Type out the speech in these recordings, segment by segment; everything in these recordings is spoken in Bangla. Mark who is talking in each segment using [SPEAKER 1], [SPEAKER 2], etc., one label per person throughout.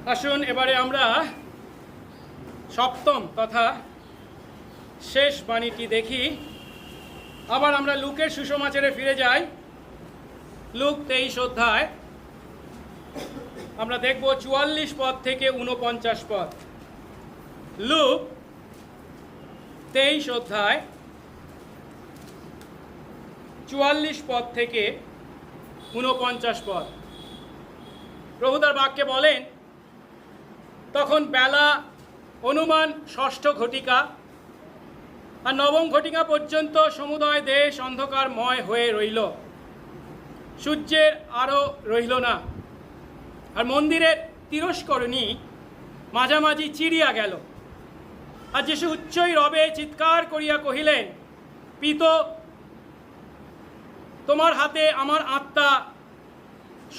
[SPEAKER 1] আসুন এবারে আমরা সপ্তম তথা শেষ বাণীটি দেখি। আবার আমরা লুকের সুসমাচারে ফিরে যাই। লুক 23 অধ্যায় আমরা দেখব 44 পদ থেকে 49 পদ। লুক 23 অধ্যায় 44 পদ থেকে 49 পদ। প্রভু তার বাক্যে বলেন, তখন বেলা অনুমান ষষ্ঠ ঘটিকা আর নবম ঘটিকা পর্যন্ত সমুদয় দেশ অন্ধকারময় হয়ে রইল, সূর্যের আরও রইল না, আর মন্দিরের তিরস্করণী মাঝামাঝি চিরিয়া গেল। আর যিশু উচ্চই রবে চিৎকার করিয়া কহিলেন, পিতো, তোমার হাতে আমার আত্মা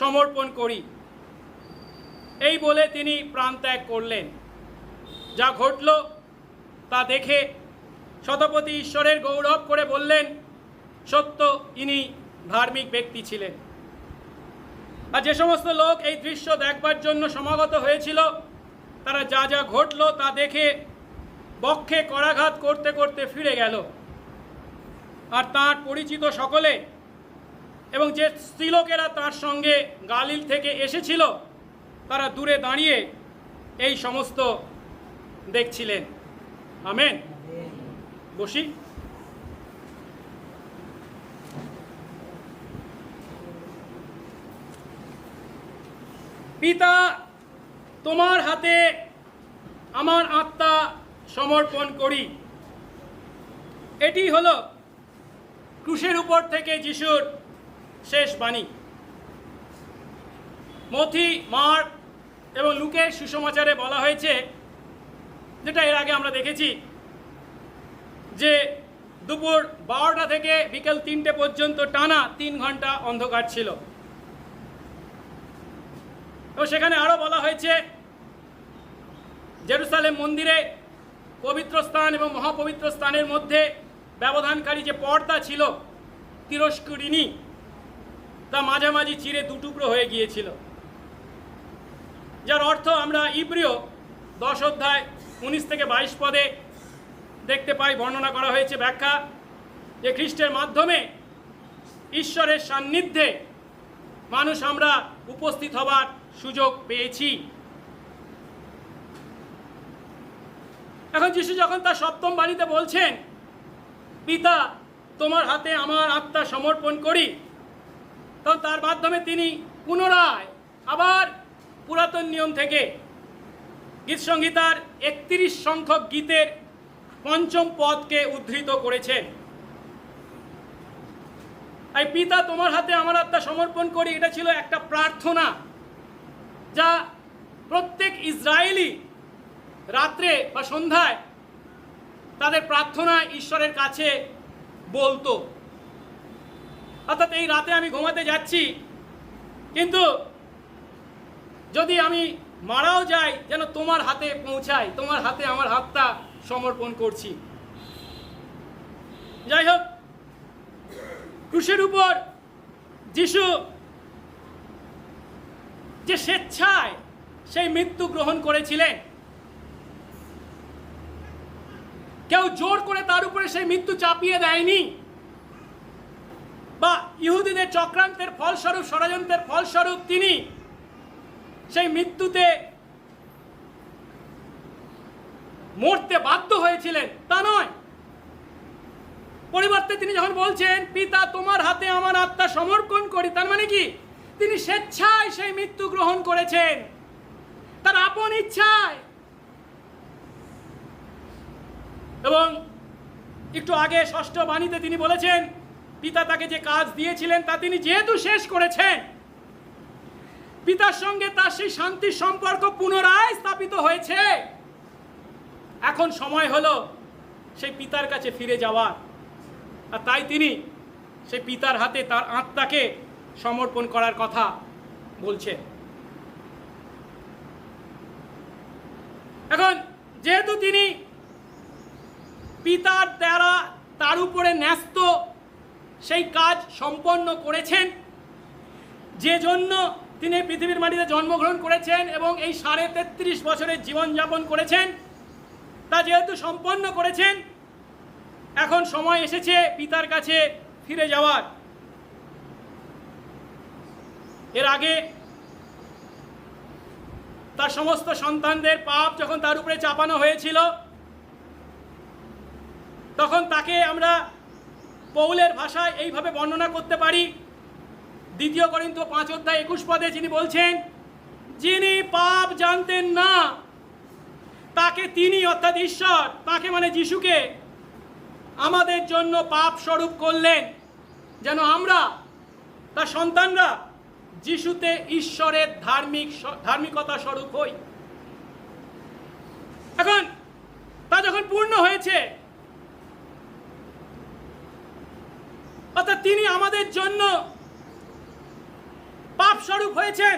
[SPEAKER 1] সমর্পণ করি। এই বলে তিনি প্রাণত্যাগ করলেন। যা ঘটল তা দেখে শতপতি ঈশ্বরের গৌরব করে বললেন, সত্য ইনি ধার্মিক ব্যক্তি ছিলেন। আর যে সমস্ত লোক এই দৃশ্য দেখবার জন্য সমাগত হয়েছিল, তারা যা যা ঘটল তা দেখে বক্ষে করাঘাত করতে করতে ফিরে গেল। আর তাঁর পরিচিত সকলে এবং যে স্ত্রীলোকেরা তার সঙ্গে গালিল থেকে এসেছিল, তারা দূরে দাঁড়িয়ে এই সমস্ত দেখছিলেন। আমেন। বসি। পিতা, তোমার হাতে আমার আত্মা সমর্পণ করি। এটি হলো ক্রুশের উপর থেকে যিশুর শেষ বাণী। মথি, মার্ক এবং লুকের সুসমাচারে বলা হয়েছে, যেটা এর আগে আমরা দেখেছি, যে দুপুর 12টা থেকে বিকেল 3টে পর্যন্ত টানা 3 ঘন্টা অন্ধকার ছিল। এবং সেখানে আরও বলা হয়েছে, জেরুসালেম মন্দিরে পবিত্র স্থান এবং মহাপবিত্র স্থানের মধ্যে ব্যবধানকারী যে পর্দা ছিল, তিরস্করিণী, তা মাঝামাঝি চিরে দুটুকরো হয়ে গিয়েছিল। যার অর্থ আমরা ইব্রিয় 10 অধ্যায় 19 থেকে 22 পদে দেখতে পাই। বর্ণনা করা হয়েছে ব্যাখ্যা, যে খ্রিস্টের মাধ্যমে ঈশ্বরের সান্নিধ্যে মানুষ আমরা উপস্থিত হবার সুযোগ পেয়েছি। এখন যিশু যখন তার সপ্তম বাণীতে বলছেন, পিতা, তোমার হাতে আমার আত্মা সমর্পণ করি, তখন তার মাধ্যমে তিনি পুনরায় আবার পুরাতন নিয়ম থেকে গীতসংহিতার 31 সংখ্যক গীতের 5ম পদকে উদ্ধৃত করেছেন। এই পিতা, তোমার হাতে আমার আত্মা সমর্পণ করি, এটা ছিল একটা প্রার্থনা, যা প্রত্যেক ইসরায়েলি রাত্রে বা সন্ধ্যায় তাদের প্রার্থনা ঈশ্বরের কাছে বলতো। অর্থাৎ এই রাতে আমি ঘুমাতে যাচ্ছি, কিন্তু যদি আমি মারাও যাই, যেন তোমার হাতে পৌঁছাই, তোমার হাতে আমার হাতটা সমর্পণ করছি। যাই হোক, ক্রুশের উপর যিশু যে স্বেচ্ছায় সেই মৃত্যু গ্রহণ করেছিলেন, কেউ জোর করে তার উপরে সেই মৃত্যু চাপিয়ে দেয়নি, বা ইহুদিদের চক্রান্তের ফলস্বরূপ, ষড়যন্ত্রের ফলস্বরূপ তিনি সেই মৃত্যুতে মরতে বাধ্য হয়েছিলেন, তা নয়। পরিবর্তে তিনি যখন বলছেন, পিতা, তোমার হাতে আমার আত্মা সমর্পণ করি, তার মানে কি, তিনি স্বেচ্ছায় সেই মৃত্যু গ্রহণ করেছেন, তার আপন ইচ্ছায়। এবং একটু আগে ষষ্ঠ বাণীতে তিনি বলেছেন, পিতা তাকে যে কাজ দিয়েছিলেন তা তিনি যেহেতু শেষ করেছেন, পিতার সঙ্গে তার সেই শান্তির সম্পর্ক পুনরায় স্থাপিত হয়েছে। এখন সময় হলো সেই পিতার কাছে ফিরে যাওয়ার। আর তাই তিনি সেই পিতার হাতে তার আত্মাকে সমর্পণ করার কথা বলছেন। এখন যেহেতু তিনি পিতার দ্বারা তার উপরে ন্যস্ত সেই কাজ সম্পন্ন করেছেন, যে জন্য তিনি এই পৃথিবীর মাটিতে জন্মগ্রহণ করেছেন এবং এই 33.5 বছরের জীবনযাপন করেছেন, তা যেহেতু সম্পন্ন করেছেন, এখন সময় এসেছে পিতার কাছে ফিরে যাওয়ার। এর আগে তার সমস্ত সন্তানদের পাপ যখন তার উপরে চাপানো হয়েছিল, তখন তাকে আমরা পৌলের ভাষায় এইভাবে বর্ণনা করতে পারি। 2 করিন্থী 5:21 যিনি বলছেন, যিনি পাপ জানতেন না তাকে তিনি, অর্থাৎ ঈশ্বর, তাকে মানে যিশুকে আমাদের জন্য পাপ স্বরূপ করলেন, যেন আমরা তার সন্তানরা যিশুতে ঈশ্বরের ধার্মিকতা স্বরূপ হই। এখন তা যখন পূর্ণ হয়েছে, অর্থাৎ তিনি আমাদের জন্য পাপ স্বরূপ হয়েছেন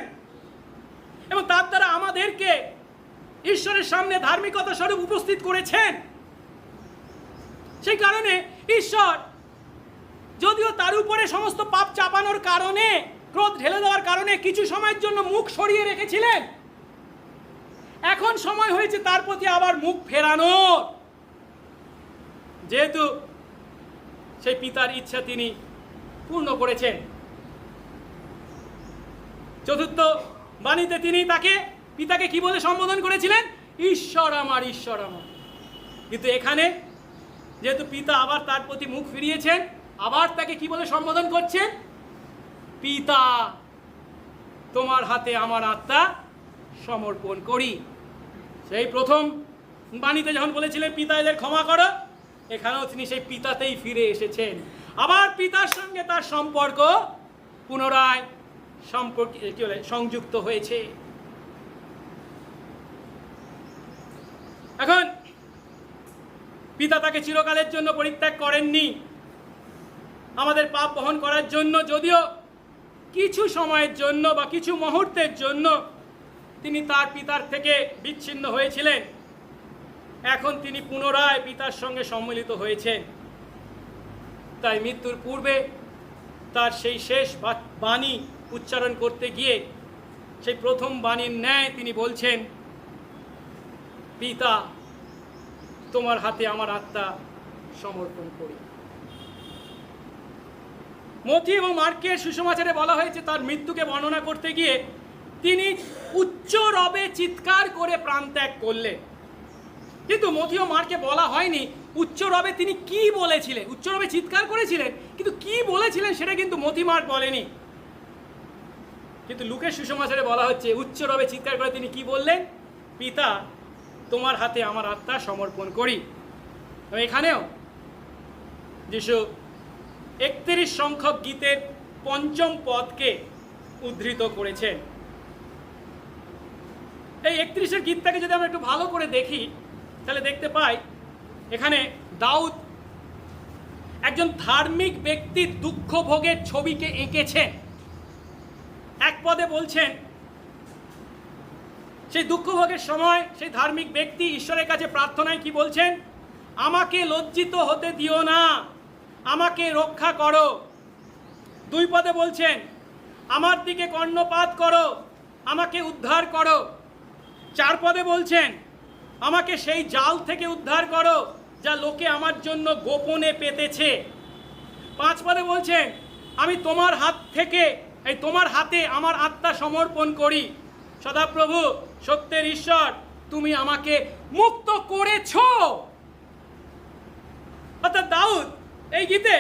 [SPEAKER 1] এবং তার দ্বারা আমাদেরকে ঈশ্বরের সামনে ধার্মিকতা স্বরূপ উপস্থিত করেছেন। সেই কারণে ঈশ্বর যদিও তার উপরে সমস্ত পাপ চাপানোর কারণে, ক্রোধ ঢেলে দেওয়ার কারণে কিছু সময়ের জন্য মুখ সরিয়ে রেখেছিলেন, এখন সময় হয়েছে তার প্রতি আবার মুখ ফেরানোর, যেহেতু সেই পিতার ইচ্ছা তিনি পূর্ণ করেছেন। চতুর্থ বাণীতে তিনি পিতাকে কি বলে সম্বোধন করেছিলেন? ঈশ্বর আমার, ঈশ্বর আমার। কিন্তু এখানে যেহেতু পিতা আবার তার প্রতি মুখ ফিরিয়েছেন, আবার তাকে কি বলে সম্বোধন করছেন? পিতা, তোমার হাতে আমার আত্মা সমর্পণ করি। সেই প্রথম বাণীতে যখন বলেছিলেন পিতা এদের ক্ষমা করো, এখানেও তিনি সেই পিতাতেই ফিরে এসেছেন। আবার পিতার সঙ্গে তার সম্পর্ক পুনরায় সংযুক্ত হয়েছে। এখন পিতা তাকে চিরকালের জন্য পরিত্যাগ করেননি আমাদের পাপ বহন করার জন্য, যদিও কিছু সময়ের জন্য বা কিছু মুহূর্তের জন্য তিনি তার পিতার থেকে বিচ্ছিন্ন হয়েছিলেন। এখন তিনি পুনরায় পিতার সঙ্গে সম্মিলিত হয়েছেন। তাই মৃত্যুর পূর্বে তার সেই শেষ বাণী উচ্চারণ করতে গিয়ে সেই প্রথম বাণীর ন্যায় তিনি বলছেন, পিতা, তোমার হাতে আমার আত্মা সমর্পণ করি। মথি এবং মার্কের সুসমাচারে বলা হয়েছে তার মৃত্যুকে বর্ণনা করতে গিয়ে তিনি উচ্চ রবে চিৎকার করে প্রাণত্যাগ করলেন। কিন্তু মথি ও মার্কে বলা হয়নি উচ্চ রবে তিনি কি বলেছিলেন। উচ্চ রবে চিৎকার করেছিলেন, কিন্তু কি বলেছিলেন সেটা কিন্তু মথি মার্ক বলেনি। কিন্তু লুকের সুসমাচারে বলা হচ্ছে উচ্চ রবে চিৎকার করে তিনি কি বললেন? পিতা, তোমার হাতে আমার আত্মা সমর্পণ করি। এখানেও যিশু 31 সংখ্যক গীতের 5ম পদকে উদ্ধৃত করেছেন। এই 31-এর গীতটাকে যদি আমরা একটু ভালো করে দেখি, তাহলে দেখতে পাই এখানে দাউদ একজন ধার্মিক ব্যক্তির দুঃখ ভোগের ছবিকে এঁকেছেন। এক পদে বলছেন, সেই দুঃখ ভোগের সময় সেই ধার্মিক ব্যক্তি ঈশ্বরের কাছে প্রার্থনায় কি বলছেন? আমাকে লজ্জিত হতে দিও না, আমাকে রক্ষা করো। 2 পদে বলছেন, আমার দিকে কর্ণপাত করো, আমাকে উদ্ধার করো। 4 পদে বলছেন, আমাকে সেই জাল থেকে উদ্ধার করো যা লোকে আমার জন্য গোপনে পেতেছে। 5 পদে বলছেন, আমি তোমার তোমার হাতে আমার আত্মা সমর্পণ করি। সদাপ্রভু, সত্যের ঈশ্বর, তুমি আমাকে মুক্ত করেছো। অর্থাৎ দাউদ এই গীতে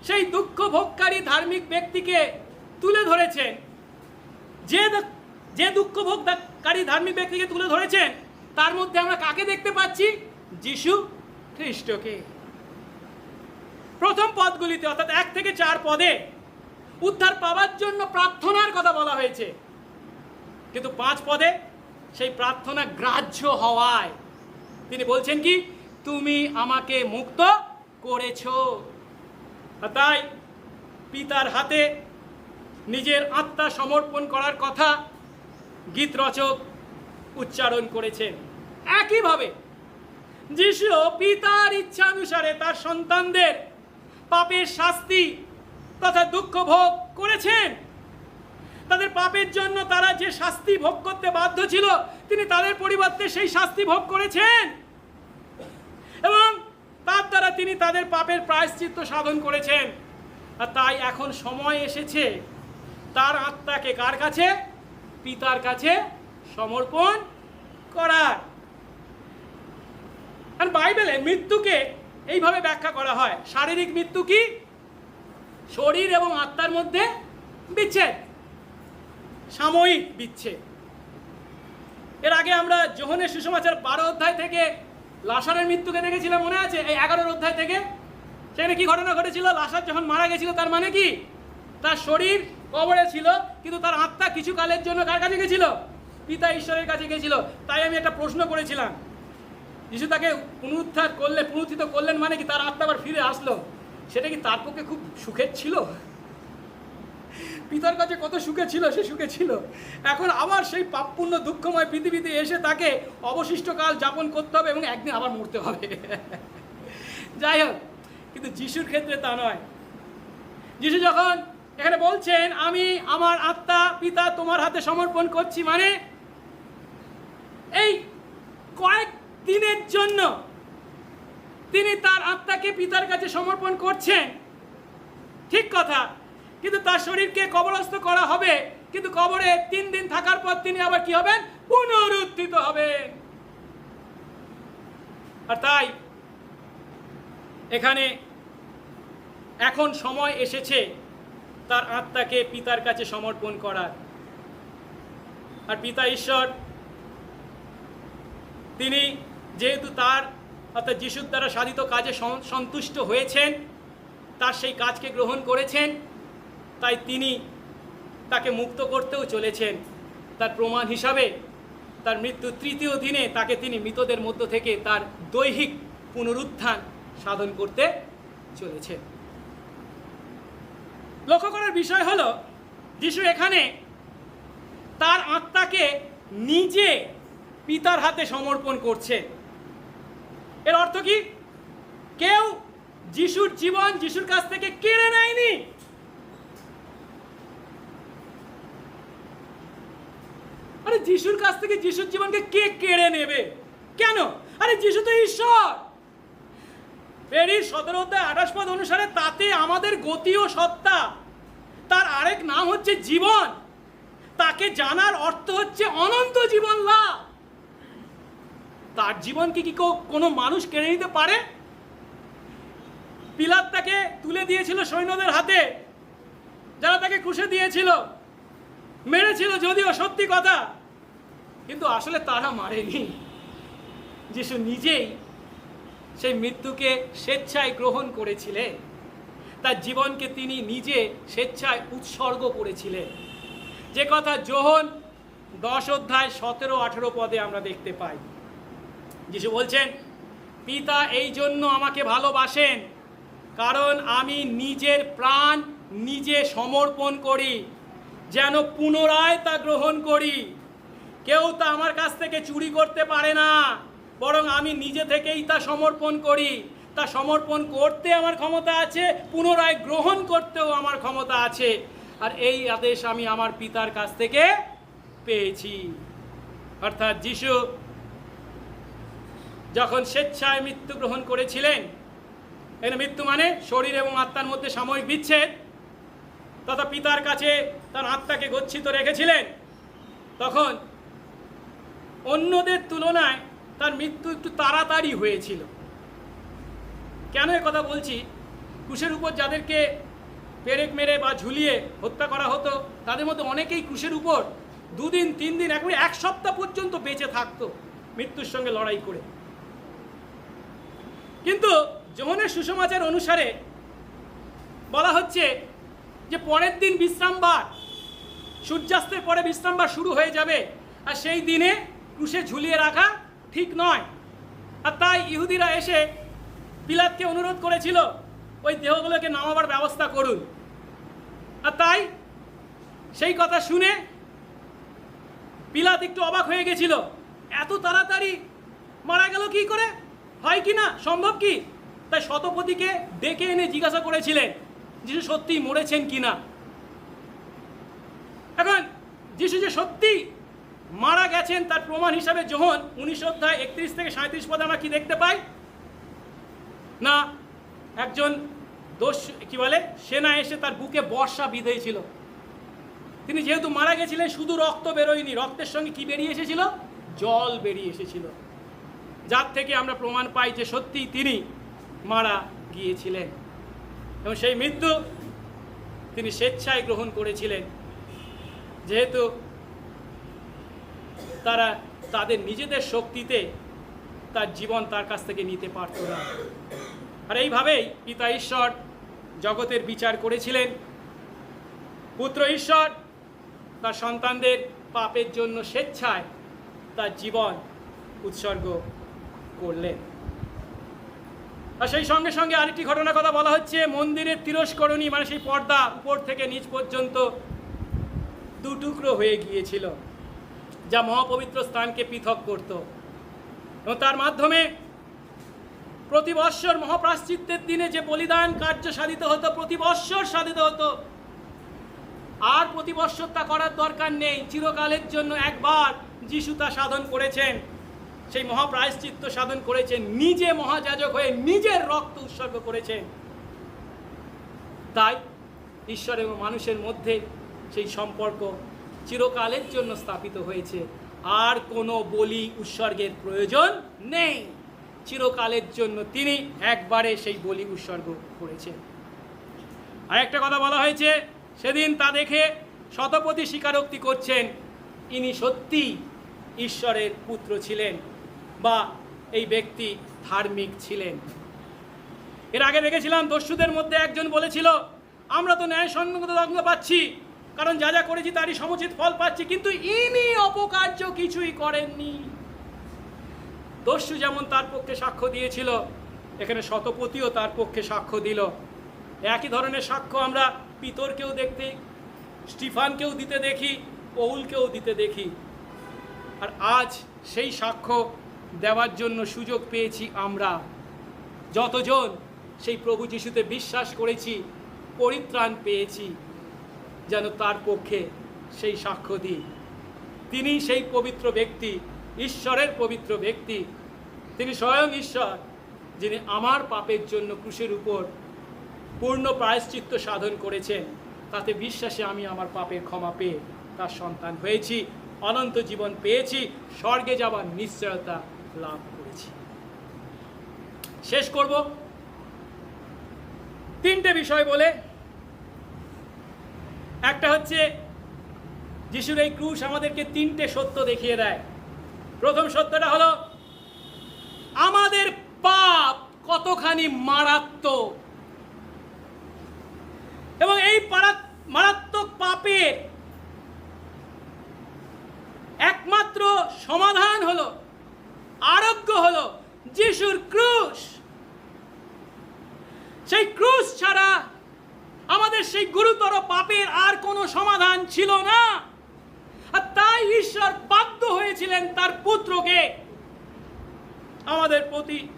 [SPEAKER 1] সেই দুঃখ ভোগকারী ধার্মিক ব্যক্তিকে তুলে ধরেছেন। যে দুঃখ ভোগকারী ধার্মিক ব্যক্তিকে তুলে ধরেছেন, তার মধ্যে আমরা কাকে দেখতে পাচ্ছি? যিশু খ্রিস্টকে। প্রথম পদগুলিতে অর্থাৎ 1 থেকে 4 পদে উদ্ধার পাওয়ার জন্য প্রার্থনার কথা বলা হয়েছে, কিন্তু 5 পদে সেই প্রার্থনা গ্রাহ্য হওয়ায় তিনি বলছেন কি? তুমি আমাকে মুক্ত করেছো। তাই পিতার হাতে নিজের আত্মা সমর্পণ করার কথা গীত রচক উচ্চারণ করেছেন। একইভাবে যিশু পিতার ইচ্ছানুসারে তার সন্তানদের পাপের শাস্তি তথা দুঃখ ভোগ করেছেন। তাদের পাপের জন্য তারা যে শাস্তি ভোগ করতে বাধ্য ছিল, তিনি তাদের পরিবর্তে সেই শাস্তি ভোগ করেছেন এবং তার দ্বারা তিনি তাদের পাপের প্রায়শ্চিত্ত সাধন করেছেন। আর তাই এখন সময় এসেছে তার আত্মাকে কার কাছে? পিতার কাছে সমর্পণ করার। আর বাইবেলে মৃত্যুকে এইভাবে ব্যাখ্যা করা হয়, শারীরিক মৃত্যু কি? শরীর এবং আত্মার মধ্যে বিচ্ছেদ, সাময়িক বিচ্ছেদ। এর আগে আমরা যোহনের সুসমাচার 12 অধ্যায় থেকে লাসারের মৃত্যুকে দেখেছিলাম, মনে আছে? এই 11 অধ্যায় থেকে সেখানে কি ঘটনা ঘটেছিল? লাসার যখন মারা গেছিল, তার মানে কি? তার শরীর কবরে ছিল, কিন্তু তার আত্মা কিছু কালের জন্য কার কাছে গেছিল? পিতা ঈশ্বরের কাছে গেছিল। তাই আমি একটা প্রশ্ন করেছিলাম, যিশু তাকে পুনরুত্থিত করলেন মানে কি তার আত্মা আবার ফিরে আসলো, সেটা কি তার পক্ষে খুব সুখের ছিল? পিতার কাছে কত সুখে ছিল, সে সুখে ছিল। এখন আবার সেই পাপপূর্ণ দুঃখময় পৃথিবীতে এসে তাকে অবশিষ্ট কাল যাপন করতে হবে এবং একদিন আবার মরতে হবে। যাই হোক, কিন্তু যিশুর ক্ষেত্রে তা নয়। যিশু যখন এখানে বলছেন আমি আমার আত্মা পিতা তোমার হাতে সমর্পণ করছি, মানে এই কয়েক দিনের জন্য তিনি তার আত্মাকে পিতার কাছে সমর্পণ করছেন, ঠিক কথা। কিন্তু তার শরীরকে কবরস্থ করা হবে, কিন্তু কবরে 3 দিন থাকার পর তিনি আবার কি হবেন? পুনরুত্থিত হবেন। আর তাই এখানে এখন সময় এসেছে তার আত্মাকে পিতার কাছে সমর্পণ করার। আর পিতা ঈশ্বর তিনি যেহেতু তার অর্থাৎ যিশুর দ্বারা সাধিত কাজে সন্তুষ্ট হয়েছেন, তার সেই কাজকে গ্রহণ করেছেন, তাই তিনি তাকে মুক্ত করতেও চলেছেন। তার প্রমাণ হিসাবে তার মৃত্যুর 3য় দিনে তাকে তিনি মৃতদের মধ্য থেকে তার দৈহিক পুনরুত্থান সাধন করতে চলেছেন। লক্ষ্য করার বিষয় হলো, যিশু এখানে তার আত্মাকে নিজে পিতার হাতে সমর্পণ করছে। এর অর্থ কি? কেউ যিশুর জীবন যিশুর কাছ থেকে কেড়ে নেয়নি। আরে যিশুর কাছ থেকে যিশুর জীবনকে কে কেড়ে নেবে? কেন? আরে যিশু তো ঈশ্বর। ফেরির 17 অধ্যায় 28 পদ অনুসারে তাতে আমাদের গতি ও সত্তা। তার আরেক নাম হচ্ছে জীবন। তাকে জানার অর্থ হচ্ছে অনন্ত জীবন লাভ। তার জীবনকে কি কোনো মানুষ কেড়ে নিতে পারে? পিলাত তাকে তুলে দিয়েছিল সৈন্যদের হাতে, যারা তাকে ক্রুশে দিয়েছিল, মেরেছিল যদিও, সত্যি কথা, কিন্তু আসলে তারা মারেনি। যিশু নিজেই সেই মৃত্যুকে স্বেচ্ছায় গ্রহণ করেছিলেন। তার জীবনকে তিনি নিজে স্বেচ্ছায় উৎসর্গ করেছিলেন, যে কথা যোহন 10 অধ্যায় 17-18 পদে আমরা দেখতে পাই। যিশু বলছেন, পিতা এই জন্য আমাকে ভালোবাসেন, কারণ আমি নিজের প্রাণ নিজে সমর্পণ করি, যেন পুনরায় তা গ্রহণ করি। কেউ তা আমার কাছ থেকে চুরি করতে পারে না, বরং আমি নিজে থেকেই তা সমর্পণ করি। তা সমর্পণ করতে আমার ক্ষমতা আছে, পুনরায় গ্রহণ করতেও আমার ক্ষমতা আছে। আর এই আদেশ আমি আমার পিতার কাছ থেকে পেয়েছি। অর্থাৎ যিশু যখন স্বেচ্ছায় মৃত্যু গ্রহণ করেছিলেন, এর মৃত্যু মানে শরীর এবং আত্মার মধ্যে সাময়িক বিচ্ছেদ, তথা পিতার কাছে তার আত্মাকে গচ্ছিত রেখেছিলেন, তখন অন্যদের তুলনায় তার মৃত্যু একটু তাড়াতাড়ি হয়েছিল। কেন এ কথা বলছি? ক্রুশের উপর যাদেরকে পেরেক মেরে বা ঝুলিয়ে হত্যা করা হতো, তাদের মধ্যে অনেকেই ক্রুশের উপর 2 দিন 3 দিন, এখন 1 সপ্তাহ পর্যন্ত বেঁচে থাকতো মৃত্যুর সঙ্গে লড়াই করে। কিন্তু যোহনের সুসমাচার অনুসারে বলা হচ্ছে যে পরের দিন বিশ্রামবার, সূর্যাস্তের পরে বিশ্রামবার শুরু হয়ে যাবে, আর সেই দিনে ক্রুশে ঝুলিয়ে রাখা ঠিক নয়। আর তাই ইহুদিরা এসে পিলাতকে অনুরোধ করেছিল ওই দেহগুলোকে নামাবার ব্যবস্থা করুন। আর তাই সেই কথা শুনে পিলাত একটু অবাক হয়ে গেছিল, এত তাড়াতাড়ি মারা গেল কি করে, হয় কি না, সম্ভব কি? তাই শতপথীকে ডেকে এনে জিজ্ঞাসা করেছিলেন যিশু সত্যিই মরেছেন কিনা। এখন যিশু যে সত্যি মারা গেছেন তার প্রমাণ হিসাবে যোহন 19 অধ্যায় 31 থেকে 37 পদে আমরা কি দেখতে পাই না, একজন সেনা এসে তার বুকে বর্ষা বিঁধেছিল। তিনি যেহেতু মারা গেছিলেন, শুধু রক্ত বেরোয়নি, রক্তের সঙ্গে কি বেরিয়ে এসেছিল? জল বেরিয়ে এসেছিল, যার থেকে আমরা প্রমাণ পাই যে সত্যি তিনি মারা গিয়েছিলেন এবং সেই মৃত্যু তিনি স্বেচ্ছায় গ্রহণ করেছিলেন, যেহেতু তারা তাদের নিজেদের শক্তিতে তার জীবন তার কাছ থেকে নিতে পারত না। আর এইভাবেই পিতা ঈশ্বর জগতের বিচার করেছিলেন। পুত্র ঈশ্বর তার সন্তানদের পাপের জন্য স্বেচ্ছায় তার জীবন উৎসর্গ করলেন। আর সেই সঙ্গে সঙ্গে আরেকটি ঘটনার কথা বলা হচ্ছে, মন্দিরের তিরস্করণী মানে সেই পর্দা উপর থেকে নিচ পর্যন্ত দুটুকরো হয়ে গিয়েছিল, যা মহাপবিত্র স্থানকে পৃথক করত এবং তার মাধ্যমে প্রতি বৎসর মহাপ্রায়শ্চিত্তের দিনে যে বলিদান কার্য সাধিত হতো, প্রতি বৎসর সাধিত হতো। আর প্রতি বৎসর তা করার দরকার নেই, চিরকালের জন্য একবার যিশু তা সাধন করেছেন, সেই মহাপ্রায়শ্চিত্ত সাধন করেছেন, নিজে মহাযাজক হয়ে নিজের রক্ত উৎসর্গ করেছেন। তাই ঈশ্বর এবং মানুষের মধ্যে সেই সম্পর্ক চিরকালের জন্য স্থাপিত হয়েছে, আর কোনো বলি উৎসর্গের প্রয়োজন নেই। চিরকালের জন্য তিনি একবারে সেই বলি উৎসর্গ করেছেন। আর একটা কথা বলা হয়েছে, সেদিন তা দেখে শতপতি স্বীকারোক্তি করছেন ইনি সত্যি ঈশ্বরের পুত্র ছিলেন বা এই ব্যক্তি ধার্মিক ছিলেন। এর আগে দেখেছিলাম দস্যুদের মধ্যে একজন বলেছিল, আমরা তো ন্যায়সঙ্গত দণ্ড পাচ্ছি, কারণ যা যা করেছি তারই সমুচিত ফল পাচ্ছি, কিন্তু ইনি অপকার্য কিছুই করেননি। দস্যু যেমন তার পক্ষে সাক্ষ্য দিয়েছিল, এখানে শতপতিও তার পক্ষে সাক্ষ্য দিল। একই ধরনের সাক্ষ্য আমরা পিতরকেও দেখতে, স্টিফানকেও দিতে দেখি, পৌলকেও দিতে দেখি। আর আজ সেই সাক্ষ্য দেওয়ার জন্য সুযোগ পেয়েছি আমরা, যতজন সেই প্রভু যিশুতে বিশ্বাস করেছি, পরিত্রাণ পেয়েছি, যেন তার পক্ষে সেই সাক্ষ্য দিই। তিনি সেই পবিত্র ব্যক্তি, ঈশ্বরের পবিত্র ব্যক্তি, তিনি স্বয়ং ঈশ্বর, যিনি আমার পাপের জন্য ক্রুশের উপর পূর্ণ প্রায়শ্চিত্ত সাধন করেছেন। তাতে বিশ্বাসে আমি আমার পাপের ক্ষমা পেয়ে তার সন্তান হয়েছি, অনন্ত জীবন পেয়েছি, স্বর্গে যাবার নিশ্চয়তা লাভ করেছি। শেষ করব তিনটে বিষয় বলে। একটা হচ্ছে, যিশুর এই ক্রুশ আমাদেরকে তিনটে সত্য দেখিয়ে দেয়। প্রথম সত্যটা হলো আমাদের পাপ কতখানি মারাত্মক, এবং এই মারাত্মক পাপের একমাত্র সমাধান হলো, আরোগ্য হলো যিশুর ক্রুশ। সেই ক্রুশ ছাড়া আমাদের সেই গুরুতর পাপের আর কোনো সমাধান ছিল না। আর তাই ঈশ্বর বাধ্য হয়েছিলেন তার পুত্রকে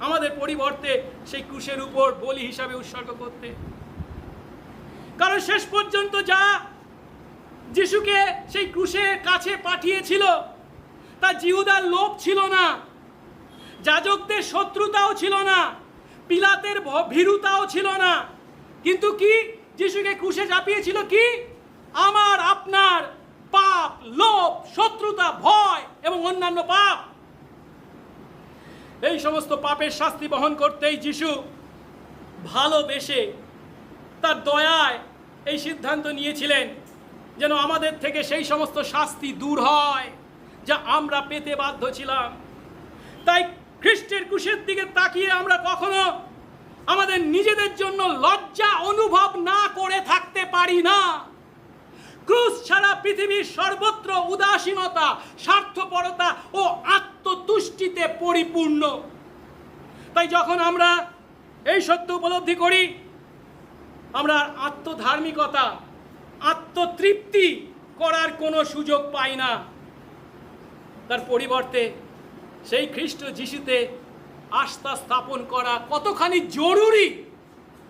[SPEAKER 1] আমাদের পরিবর্তে সেই ক্রুশের উপর বলি হিসাবে উৎসর্গ করতে। কারণ শেষ পর্যন্ত যা যিশুকে সেই ক্রুশের কাছে পাঠিয়েছিল, তা জিহুদার লোভ ছিল না, যাজকদের শত্রুতাও ছিল না, পিলাতের ভীরুতাও ছিল না, কিন্তু কি যিশুকে ক্রুশে চাপিয়েছিল কি? আমার আপনার পাপ, লোভ, শত্রুতা, ভয় এবং অন্যান্য পাপ। এই সমস্ত পাপের শাস্তি বহন করতেই যিশু ভালোবেসে তার দয়ায় এই সিদ্ধান্ত নিয়েছিলেন যেন আমাদের থেকে সেই সমস্ত শাস্তি দূর হয় যা আমরা পেতে বাধ্য ছিলাম। তাই খ্রিস্টের ক্রুশের দিকে তাকিয়ে আমরা কখনো আমাদের নিজেদের জন্য লজ্জা অনুভব না করে থাকতে পারি না। ক্রুশ ছাড়া পৃথিবীর সর্বত্র উদাসীনতা, স্বার্থপরতা ও আত্মতুষ্টিতে পরিপূর্ণ। তাই যখন আমরা এই সত্য উপলব্ধি করি, আমরা আত্মধার্মিকতা, আত্মতৃপ্তি করার কোনো সুযোগ পাই না। তার পরিবর্তে সেই খ্রিস্ট যিশুতে আস্থা স্থাপন করা কতখানি জরুরি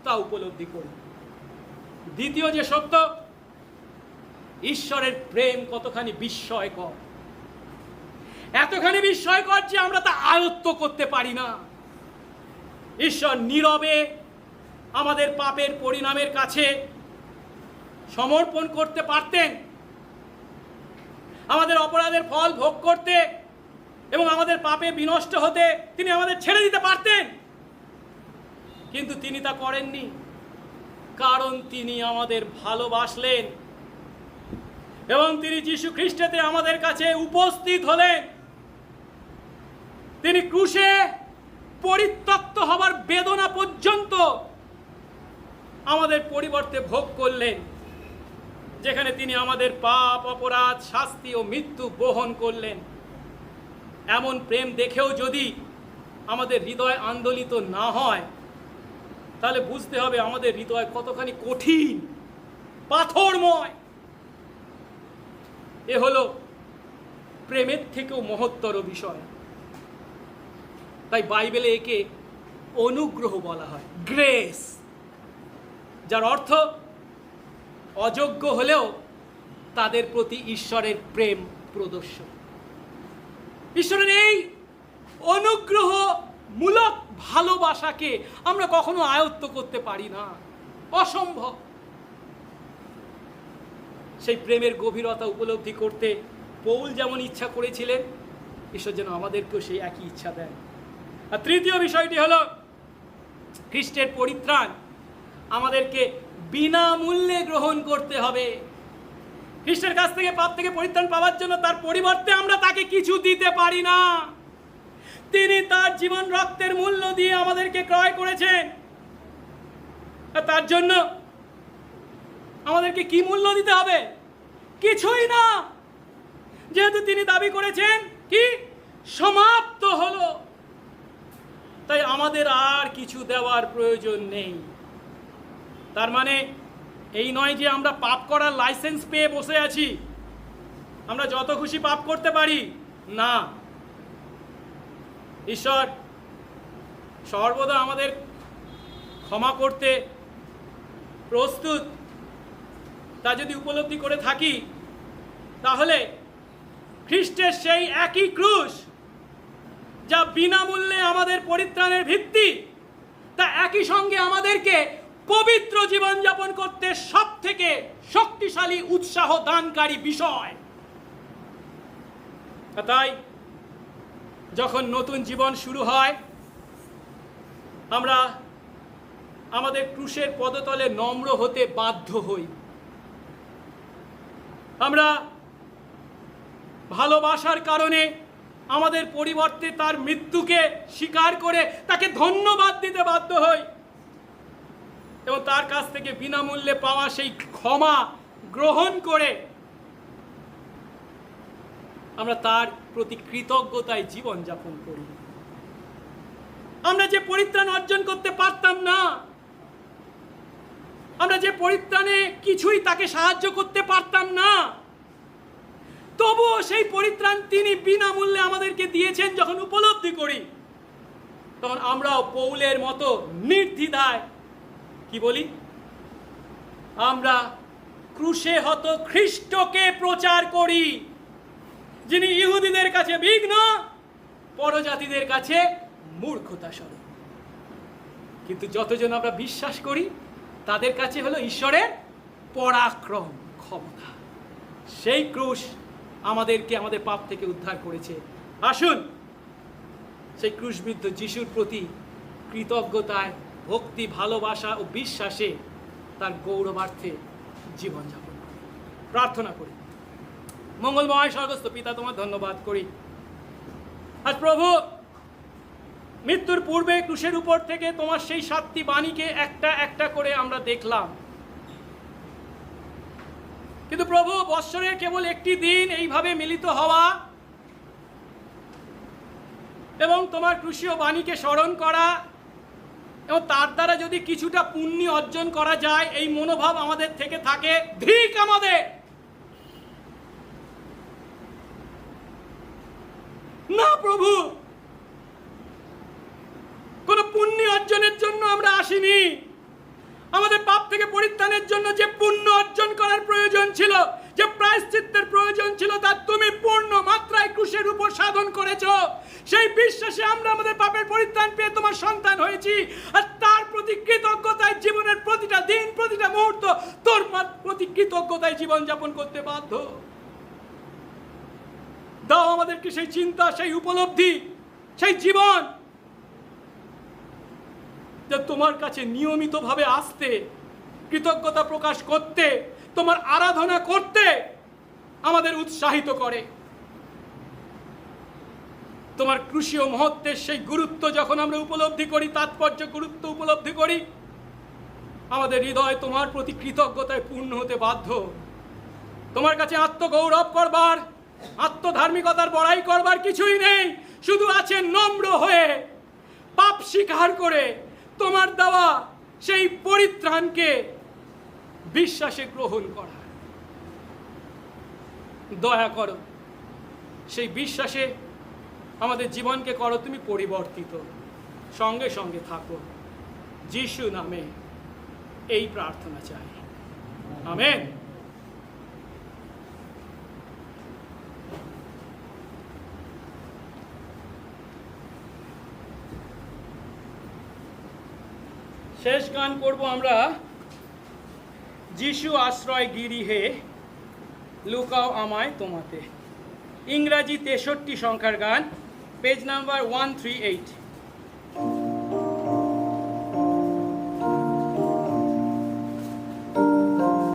[SPEAKER 1] তা উপলব্ধি করি। দ্বিতীয় যে সত্য, ঈশ্বরের প্রেম কতখানি বিস্ময়কর, এতখানি বিস্ময়কর যে আমরা তা আয়ত্ত করতে পারি না। ঈশ্বর নীরবে আমাদের পাপের পরিণামের কাছে সমর্পণ করতে পারতেন, আমাদের অপরাধের ফল ভোগ করতে এবং আমাদের পাপে বিনষ্ট হতে তিনি আমাদের ছেড়ে দিতে পারতেন, কিন্তু তিনি তা করেননি, কারণ তিনি আমাদের ভালোবাসলেন এবং তিনি যীশু খ্রিস্টেতে আমাদের কাছে উপস্থিত হলেন। তিনি ক্রুশে পরিত্যক্ত হবার বেদনা পর্যন্ত আমাদের পরিবর্তে ভোগ করলেন, যেখানে তিনি আমাদের পাপ, অপরাধ, শাস্তি ও মৃত্যু বহন করলেন। এমন প্রেম দেখেও যদি আমাদের হৃদয় আন্দোলিত না হয়, তাহলে বুঝতে হবে আমাদের হৃদয় কতখানি কঠিন, পাথরময়। এ হলো প্রেমের থেকেও মহত্তর বিষয়। তাই বাইবেলে একে অনুগ্রহ বলা হয়, গ্রেস, যার অর্থ অযোগ্য হলেও তাদের প্রতি ঈশ্বরের প্রেম প্রদর্শন। ঈশ্বরের এই অনুগ্রহমূলক ভালোবাসাকে আমরা কখনো আয়ত্ত করতে পারি না, অসম্ভব। সেই প্রেমের গভীরতা উপলব্ধি করতে পৌল যেমন ইচ্ছা করেছিলেন, ঈশ্বর যেন আমাদেরকেও সেই একই ইচ্ছা দেন। আর তৃতীয় বিষয়টি হলো খ্রিস্টের পরিত্রাণ আমাদেরকে বিনামূল্যে গ্রহণ করতে হবে। খ্রিস্টের কাছ থেকে পাপ থেকে পরিত্রাণ পাওয়ার জন্য তার পরিবর্তে আমরা তাকে কিছু দিতে পারি না। তিনি তার জীবন রক্তের মূল্য দিয়ে আমাদেরকে ক্রয় করেছেন। আর তার জন্য আমাদেরকে কি মূল্য দিতে হবে? কিছুই না, যেহেতু তিনি দাবি করেছেন কি সমাপ্ত হলো, তাই আমাদের আর কিছু দেওয়ার প্রয়োজন নেই। তার মানে এই নয় যে আমরা পাপ করার লাইসেন্স পেয়ে বসে আছি, আমরা যত খুশি পাপ করতে পারি, না। ঈশ্বর সর্বদা আমাদের ক্ষমা করতে প্রস্তুত। তা যদি উপলব্ধি করে থাকি, তাহলে খ্রিস্টের সেই একই ক্রুশ যা বিনামূল্যে আমাদের পরিত্রাণের ভিত্তি, তা একই সঙ্গে আমাদেরকে পবিত্র জীবনযাপন করতে সব থেকে শক্তিশালী উৎসাহ দানকারী বিষয়। তাই যখন নতুন জীবন শুরু হয়, আমরা আমাদের ক্রুশের পদতলে নম্র হতে বাধ্য হই। আমরা ভালোবাসার কারণে আমাদের পরিবর্তে তার মৃত্যুকে স্বীকার করে তাকে ধন্যবাদ দিতে বাধ্য হই এবং তার কাছ থেকে বিনামূল্যে পাওয়া সেই ক্ষমা গ্রহণ করে আমরা তার প্রতি কৃতজ্ঞতায় জীবনযাপন করি। আমরা যে পরিত্রাণ অর্জন করতে পারতাম না, আমরা যে পরিত্রাণে কিছুই তাকে সাহায্য করতে পারতাম না, তবুও সেই পরিত্রাণ তিনি বিনামূল্যে আমাদেরকে দিয়েছেন। যখন উপলব্ধি করি, তখন আমরাও পৌলের মতো নির্দ্বিধায় কি বলি? আমরা ক্রুশে হত খ্রিস্টকে প্রচার করি, যিনি ইহুদিদের কাছে বিঘ্ন, পরজাতিদের কাছে মূর্খতা স্বরূপ। কিন্তু যতজন আমরা বিশ্বাস করি, তাদের কাছে হলো ঈশ্বরের পরাক্রম, ক্ষমতা। সেই ক্রুশ আমাদেরকে আমাদের পাপ থেকে উদ্ধার করেছে। আসুন সেই ক্রুশবিদ্ধ যিশুর প্রতি কৃতজ্ঞতায়, ভক্তি, ভালোবাসা ও বিশ্বাসে তার গৌরবার্থে জীবনযাপন করি। প্রার্থনা করি। মঙ্গলময় স্বর্গস্থ পিতা, তোমার ধন্যবাদ করি। আজ প্রভু, মৃত্যুর পূর্বে ক্রুশের উপর থেকে তোমার সেই 7টি বাণীকে একটা একটা করে আমরা দেখলাম। কিন্তু প্রভু, বৎসরের কেবল একটি দিন এইভাবে মিলিত হওয়া এবং তোমার ক্রুশীয় বাণীকে স্মরণ করা এবং তার দ্বারা যদি কিছুটা পুণ্য অর্জন করা যায়, এই মনোভাব আমাদের থেকে থাকে, ধিক আমাদের। না প্রভু, কোন পুণ্য অর্জনের জন্য আমরা আসিনি। আমাদের পাপ থেকে পরিত্রাণের জন্য যে পুণ্য অর্জন করার প্রয়োজন ছিল, যে প্রায়শ্চিত্তের প্রয়োজন ছিল তা তুমি পূর্ণ মাত্রায় ক্রুশের উপর সাধন করেছো। সেই বিশ্বাসে আমরা আমাদের পাপের পরিত্রাণ পেয়ে তোমার সন্তান হয়েছি, আর তার প্রতি কৃতজ্ঞতায় জীবনের প্রতিটা দিন প্রতিটা মুহূর্ত তোর প্রতি কৃতজ্ঞতায় জীবনযাপন করতে বাধ্য। দাও আমাদেরকে সেই চিন্তা, সেই উপলব্ধি, সেই জীবন, যে তোমার কাছে নিয়মিতভাবে আসতে, কৃতজ্ঞতা প্রকাশ করতে, তোমার আরাধনা করতে আমাদের উৎসাহিত করে। তোমার ক্রুশীয় মহত্বের সেই গুরুত্ব যখন আমরা উপলব্ধি করি, তাৎপর্য গুরুত্ব উপলব্ধি করি, আমাদের হৃদয় তোমার প্রতি কৃতজ্ঞতায় পূর্ণ হতে বাধ্য। তোমার কাছে আত্মগৌরব করবার, আত্মধার্মিকতার বড়াই করবার কিছুই নেই, শুধু আছে নম্র হয়ে পাপ স্বীকার করে তোমার দেওয়া সেই পরিত্রাণকে বিশ্বাসে গ্রহণ করা। দয়া করো, সেই বিশ্বাসে আমাদের জীবনকে করো তুমি পরিবর্তিত, সঙ্গে সঙ্গে থাকো। যিশু নামে এই প্রার্থনা চাই, আমেন। শেষ গান করব আমরা, যিশু আশ্রয় গিরি হে, লুকাও আমায় তোমাতে। ইংরাজি 63 সংখ্যার গান, পেজ নাম্বার 138।